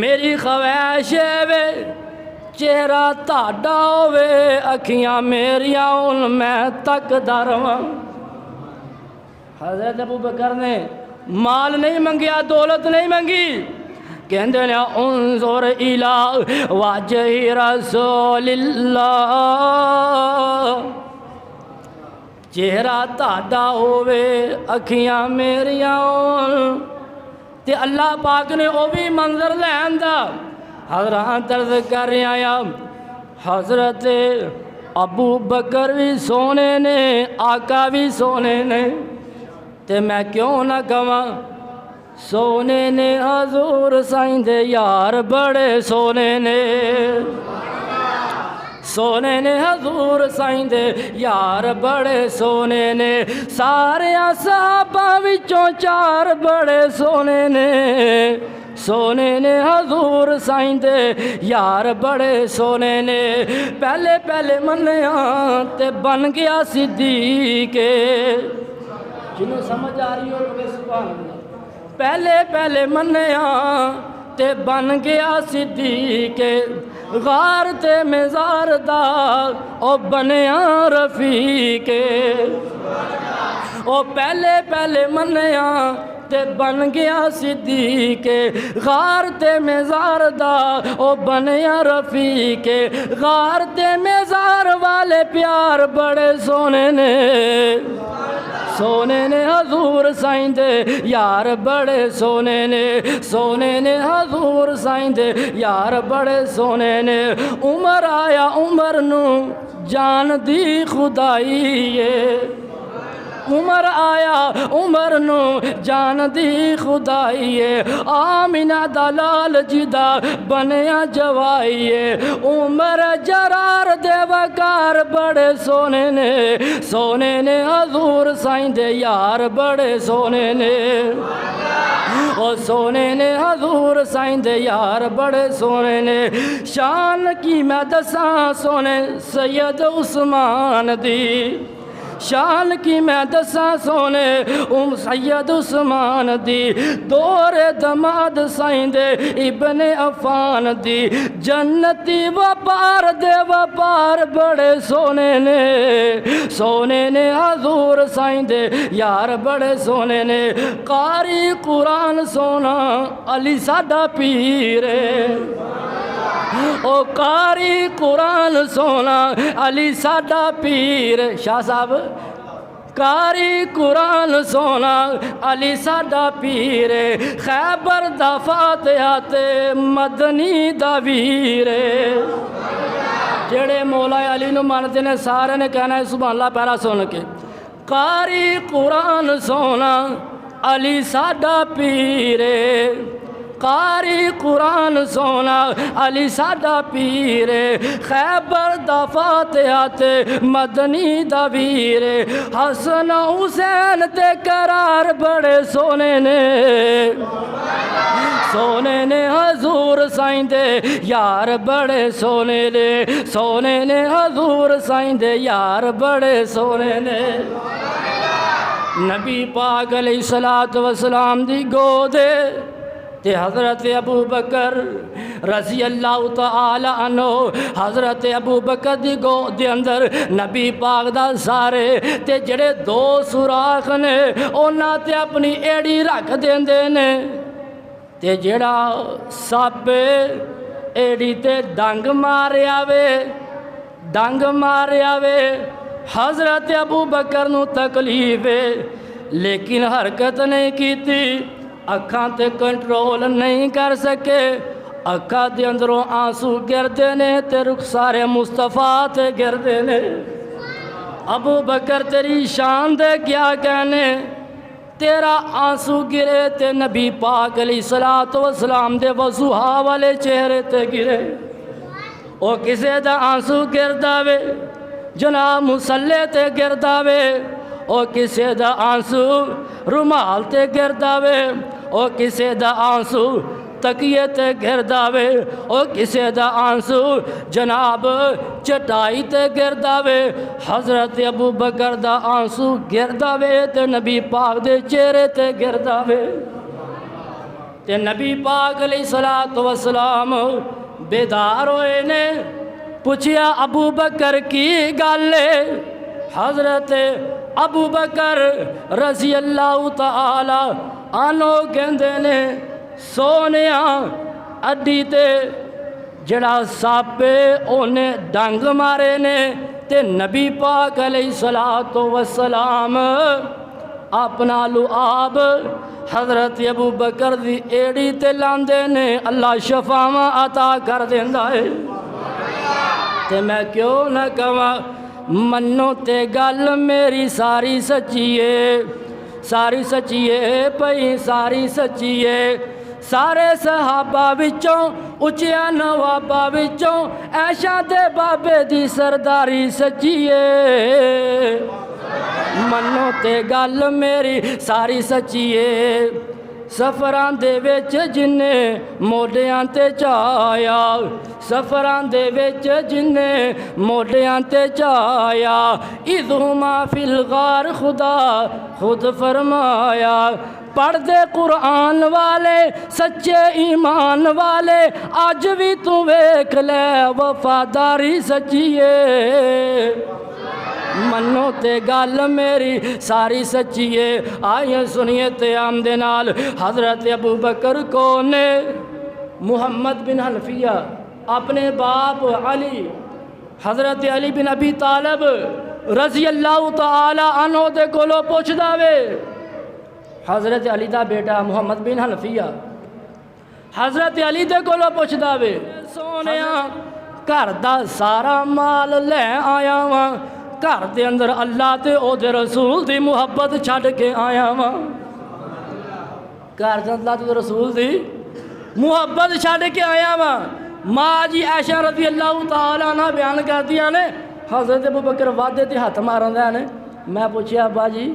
میری خواہش وے چہرہ تہاڈا ہوے اکھیاں میریاں ہن میں تکدا رہواں۔ حضرت ابو بکر نے مال نہیں منگیا، دولت نہیں منگی، کہندے نے انظر الی وجہ رسول اللہ، چہرہ تہاڈا ہوے اکھیاں میریاں ہون۔ تے اللہ پاک نے او بھی منظر لین دا حضرات عرض کر رہا یا حضرت ابو بکر بھی سونے نے، آقا بھی سونے نے، تے میں کیوں نہ کہواں سونے نے حضور سائیں دے یار بڑے سونے نے، سونے نے حضور سائیں دے یار بڑے سونے نے، سارے صحابہ وچوں چار بڑے سونے نے، سونے نے حضور سائیں دے یار بڑے سونے نے، پہلے پہلے منیا تے بن گیا صدیق، جنہوں سمجھ آ رہی ہو تو سبحان اللہ، پہلے پہلے منیا تے بن گیا صدیق، غار تے مزار دا او بنیا رفیق، او پہلے پہلے منیا تے بن گیا صدیق، غار تے مزار دا او بنیا رفیق، غار تے مزار والے پیار بڑے سونے نے، سونے نے حضور سائیں دے یار بڑے سونے نے، سونے نے حضور سائیں دے یار بڑے سونے نے، عمر آیا عمر نو جان دی خدائی ہے، عمر آیا عمر نو جان دی خدائی، آمینہ دلال جدا بنیا جوائی، عمر جرار دے وقار بڑے سونے نے، سونے نے حضور سائیں دے یار بڑے سونے نے، او سونے نے حضور سائیں دے یار بڑے سونے نے، شان کی میں دساں سونے سید عثمان دی، شان کی میں دساں سونے سید عثمان دی، دور دماد سائیں دے ابن عفان دی، جنتی وپار دے وپار بڑے سونے نے، سونے نے حضور سائیں دے یار بڑے سونے نے، قاری قرآن سونا علی ساڈا پیر، او قاری قرآن سونا علی ساڈا پیر، شاہ صاحب قاری قرآن سونا علی ساڈا پیر، خیبر دا فاتحہ تے مدنی دا ویر، جڑے مولا علی نو مانتے نے سارے نے کہنا ہے سبحان اللہ پہلا سن کے، قاری قرآن سونا علی ساڈا پیر، قاری قرآن سونا علی ساڈا پیر، خیبر دا فاتحہ تے مدنی دا ویر، حسن حسین تے قرار بڑے سونے نے، سونے نے حضور سائیں دے یار بڑے سونے نے، سونے نے حضور سائیں دے یار بڑے سونے نے، نبی پاک علیہ السلام دی گودے تے حضرت ابو بکر رضی اللہ تعالی عنہ، حضرت ابو بکر دی گود دے اندر نبی پاک دا سارے تے جڑے دو سوراخ نے اونا تے اپنی ایڑی رکھ دیندے نے، تے جڑا سپ ایڑی تے ڈنگ ماریا وے، ڈنگ ماریا وے، حضرت ابو بکر نو تکلیف ہے لیکن حرکت نہیں کیتی، اکھاں تے کنٹرول نہیں کر سکے، اکھاں دے اندروں آنسو گردے نے تے رخسار مصطفیٰ تے گردے نے، ابو بکر تیری شان دے کیا کہنے، تیرا آنسو گرے تے نبی پاک علیہ السلام دے وضوحا والے چہرے تے گرے، او کسے دا آنسو گردہ وے جناب مسلح تے گردہ وے، او کسے دا آنسو رومال تے گردہ وے، او کسے دا آنسو تکیے تے گردہ وے، او کسے دا آنسو جناب چٹائی تے گردہ وے، حضرت ابو بکر دا آنسو گردہ وے تے نبی پاک دے چہرے تے گردہ وے، تے نبی پاک علیہ الصلوۃ والسلام بیدار ہوئے نے پوچھیا ابو بکر کی گل ہے؟ حضرت ابو بکر رضی اللہ تعالی عنہ کہندے نے سونیا اڈی تے جڑا ساپے اونے ڈنگ مارے نے تے نبی پاک علیہ الصلوۃ والسلام اپنا لعاب حضرت ابو بکر دی ایڑی تے لاندے نے اللہ شفاواں عطا کر دیندا ہے۔ تے میں کیوں نہ کہاں منو تے گل میری ساری سچی ہے، ساری سچی ہے پئی ساری سچی ہے۔ سارے صحابہ وچوں اچیا نوابہ وچوں عائشہ دے بابے دی سرداری سچی ہے۔ منو تے گل میری ساری سچی ہے۔ سفران دے وچ جنے موڈیاں تے چایا، سفران دے وچ جنے موڈیاں تے چایا، اذہما فی الغار خدا خود فرمایا۔ پڑھ دے قرآن والے سچے ایمان والے آج بھی تو ویکھ لے وفاداری سچی ہے۔ منو تے گل میری ساری سچی ہے۔ آئیے سنیے تے آمدے نال حضرت ابو بکر کو نے محمد بن حنفیہ اپنے باپ علی حضرت علی بن ابی طالب رضی اللہ تعالی عنہ دے کولو پوچھدا وے۔ حضرت علی دا بیٹا محمد بن حنفیہ حضرت علی دے کولو پوچھدا وے سونیا گھر دا سارا مال لے آیا واں، گھر دے اندر اللہ تے او دے رسول دی محبت چھڈ کے آیا واں، گھر دے اللہ تے رسول دی محبت چھڈ کے آیا واں۔ ماں جی عائشہ رضی اللہ تعالیٰ عنہ بیان کر دیا نے حضرت ابو بکر وعدے تے ہاتھ مارن دے نے۔ میں پوچھیا ابا جی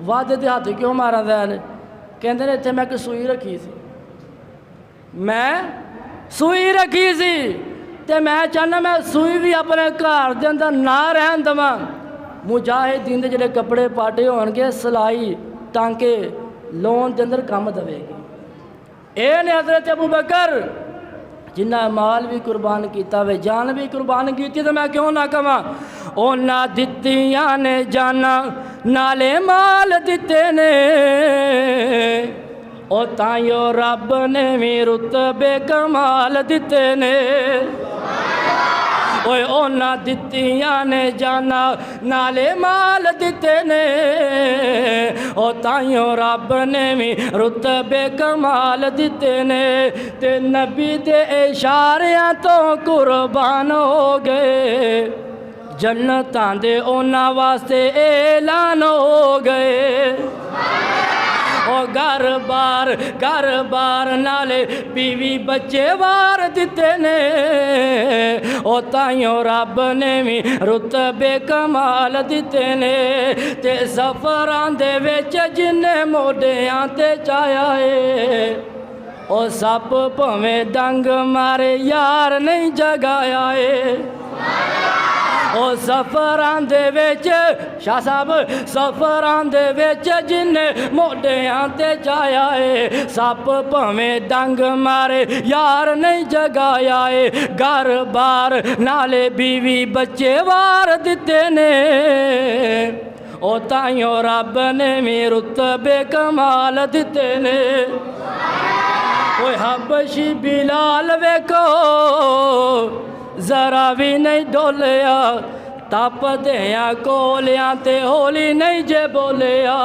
وعدے تے ہاتھ کیوں مارن دے نے؟ کہندے نے اتنے میں ایک سوئی رکھی سی، میں سوئی رکھی سی تے میں چاہنا میں سوئی بھی اپنے گھر دے اندر نہ رہن دواں۔ مجاہدین دے جڑے کپڑے پاٹے ہون گے سلائی ٹانکے لون دے اندر کم دے گی۔ اے نے حضرت ابو بکر جنہ مال بھی قربان کیتا وے جان بھی قربان کیتی تو میں کیوں نہ کہاں اونا دتیاں نے جانا نالے مال دتے نے، او تائیو رب نے بھی رتبے کمال دتے نے۔ اوے اونا دتیاں نے جانا نالے مال دتے نے، او تائیو رب نے بھی رتبے کمال دتے نے۔ تے نبی دے اشاریاں تو قربان ہو گئے، جنتاں دے اونا واسطے اعلان ہو گئے۔ او گھر بار نالے بیوی بچے وار دتے نے، او تائیوں رب نے بھی رتبے کمال دتے نے۔ تے سفران دے وچ جنے موڈیاں تے چایا ہے، او سپ پویں ڈنگ مارے یار نہیں جگایا ہے۔ او سفران دے وچ شاہ صاحب سفران دے وچ جن موڈیاں تے چایا ہے، سپ پویں ڈنگ مارے یار نہیں جگایا ہے۔ گھر بار نالے بیوی بچے وار دتے نے، او تائیوں رب نے بھی رتبے کمال دتے نے۔ اوے حبشی بلال ویکھو ذرا بھی نہیں ڈولیا، تپ دیاں کولیاں تے ہولی نہیں جے بولیا۔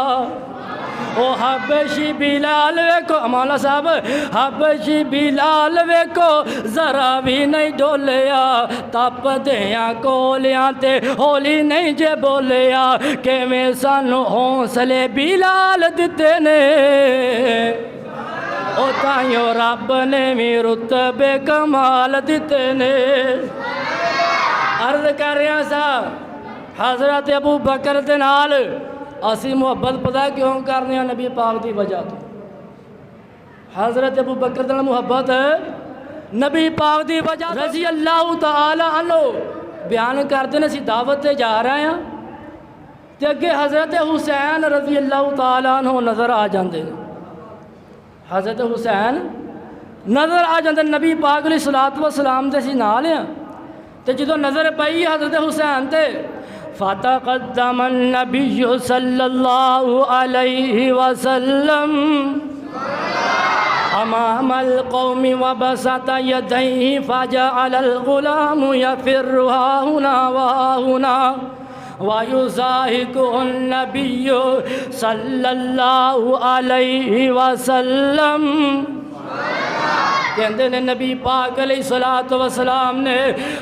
او حبشی بلال ویکھو مولا صاحب حبشی بلال ویکھو ذرا بھی نہیں ڈولیا، تپ دیاں کولیاں تے ہولی نہیں جے بولیا۔ کیویں سانو حوصلے بلال دتے نے، او تائیوں رب نے بھی رتبے کمال دتے نے۔ عرض کر رہا سا حضرت ابو بکر دے نال اسی محبت پتہ کیوں کرنے ہیں؟ نبی پاک دی وجہ تو حضرت ابو بکر دے نال محبت نبی پاک دی وجہ رضی اللہ تعالی عنہ بیان کرتے ہیں۔ اسی دعوت تے جا رہے ہیں تے اگے حضرت حسین رضی اللہ تعالی عنہ نظر آ جاندے ہیں۔ حضرت حسین نظر آ جاندے نبی پاک علیہ الصلوۃ والسلام دے سی نال ہیں تے جدوں نظر پئی حضرت حسین تے فتقدم النبی صلی اللہ علیہ وسلم امام القوم وبسط یدیہ فجعل الغلام یفر ہاہنا وہاہنا وَيُزَاحِقُهُ النَّبِيُّ صلی اللہ علیہ وسلم کہندے نے نبی پاک علیہ الصلوۃ والسلام نے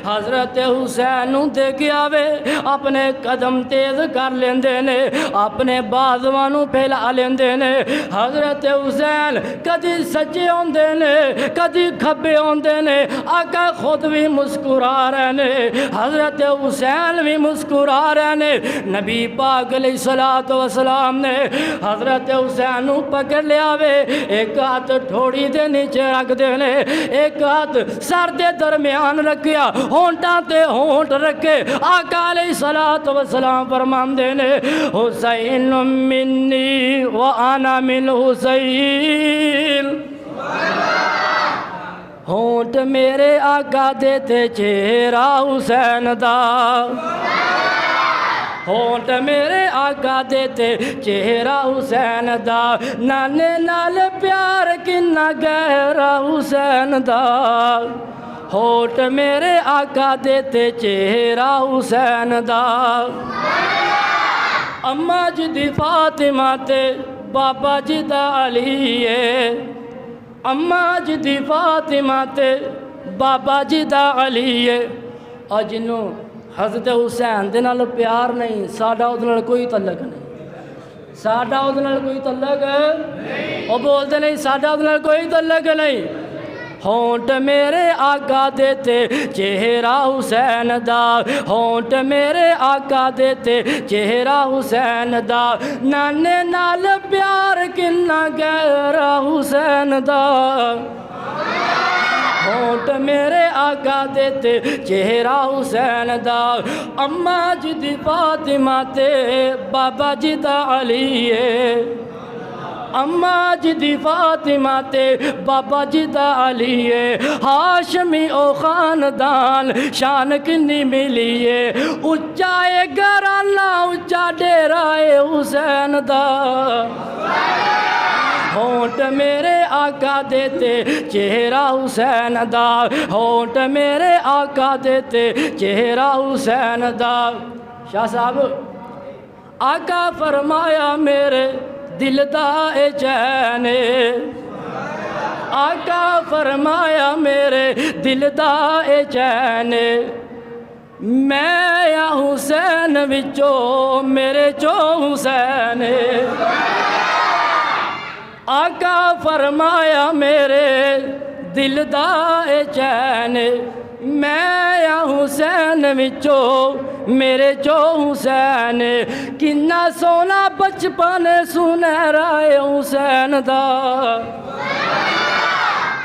حضرت حسین نوں دیکھیا وے اپنے قدم تیز کر لیندے نے اپنے بازواں نوں پھیلا لیندے نے حضرت حسین کدی سجے ہوندے نے کدی کھبے ہوندے نے آقا خود بھی مسکرا رہے نے حضرت حسین بھی مسکرا رہے نے نبی پاک علیہ الصلوۃ والسلام نے حضرت حسین نوں پکڑ لیا وے ایک ہاتھ ٹھوڑی دے نیچے رکھ دے ایک ہاتھ سر دے درمیان رکھیا ہونٹاں تے ہونٹ رکھے آقا علیہ الصلوۃ والسلام فرماندے نے حسین منی وانا من حسین ہونٹ میرے آقا دے تے چہرہ حسین دا ہونٹ میرے آقا دے تے چہرہ حسین دا نانے نال پیار کنا گہرا حسین دا ہونٹ میرے آقا دے تے چہرہ حسین دا اماں جی دی فاطمہ تے بابا جی دا علی ہے اماں جی دی فاطمہ تے بابا جی دا علی ہے اور جنوں حضرت حسین دے نال پیار نہیں ساڈا اودے نال کوئی تعلق نہیں ساڈا اودے نال کوئی تعلق نہیں او بولدے نہیں ساڈا اودے نال کوئی تعلق نہیں ہونٹ میرے آقا دے تے چہرہ حسین دا ہونٹ میرے آقا دے تے چہرہ حسین دا نانے نال پیار کنا گہرا حسین دا ہونٹ میرے آقا دے تے چہرہ حسین دا اماں جی دی فاطمہ تے بابا جی دا علی ہے اماں جی دی فاطمہ تے بابا جی دا علی ہے ہاشمی او خاندان شان کنی ملی ہے اچا اے گھرانہ اچا ڈیرہ اے حسین دا ہونٹ میرے آقا دے تے چہرہ حسین دا ہونٹ میرے آقا دے تے چہرہ حسین دا شاہ صاحب آقا فرمایا میرے دل دا اے چین آقا فرمایا میرے دل دا اے چین میں یا حسین وچوں میرے چو حسین آقا فرمایا میرے دل دا اے چین میں یا حسین وچوں میرے چو حسین کنا سونا بچپن سنہرا اے حسین دا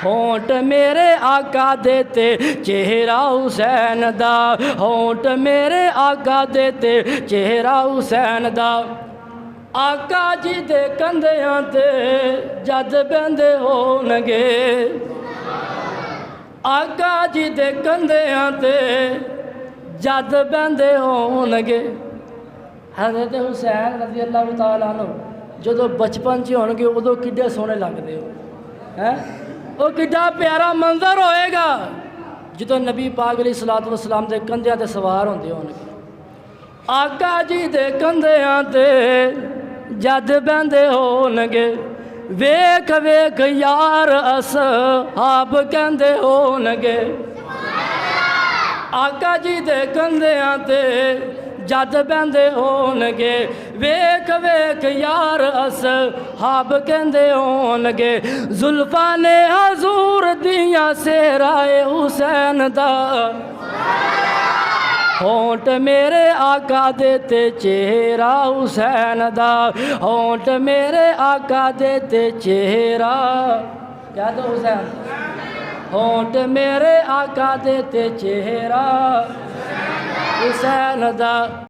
ہونٹ میرے آقا دے تے چہرہ حسین دا ہونٹ میرے آقا دے تے چہرہ حسین دا آقا جی دے کندیاں تے جد بندے ہونگے آقا جی دے کندیاں تے جد بندے ہونگے حضرت حسین رضی اللہ تعالیٰ عنہ جدو بچپن چی ہونگے ادو کڈے سونے لگ دے ہو وہ کڈا پیارا منظر ہوئے گا جدو نبی پاک علیہ الصلوۃ والسلام دے کندیاں تے سوار ہوندے ہونگے آقا جی دے کندیاں تے جد بندے ہونگے ویکھ ویکھ یار اصحاب کہندے ہونگے آقا جی دے کندیاں تے جد بندے ہونگے ویکھ ویکھ یار اصحاب کہندے ہونگے زلفاں نے حضور دیاں سہرائے حسین دا ہونٹ میرے آقا دے تے چہرہ حسین دا ہونٹ میرے آقا دے تے چہرہ کیا تو حسین ہونٹ میرے آقا دے تے چہرہ حسین دا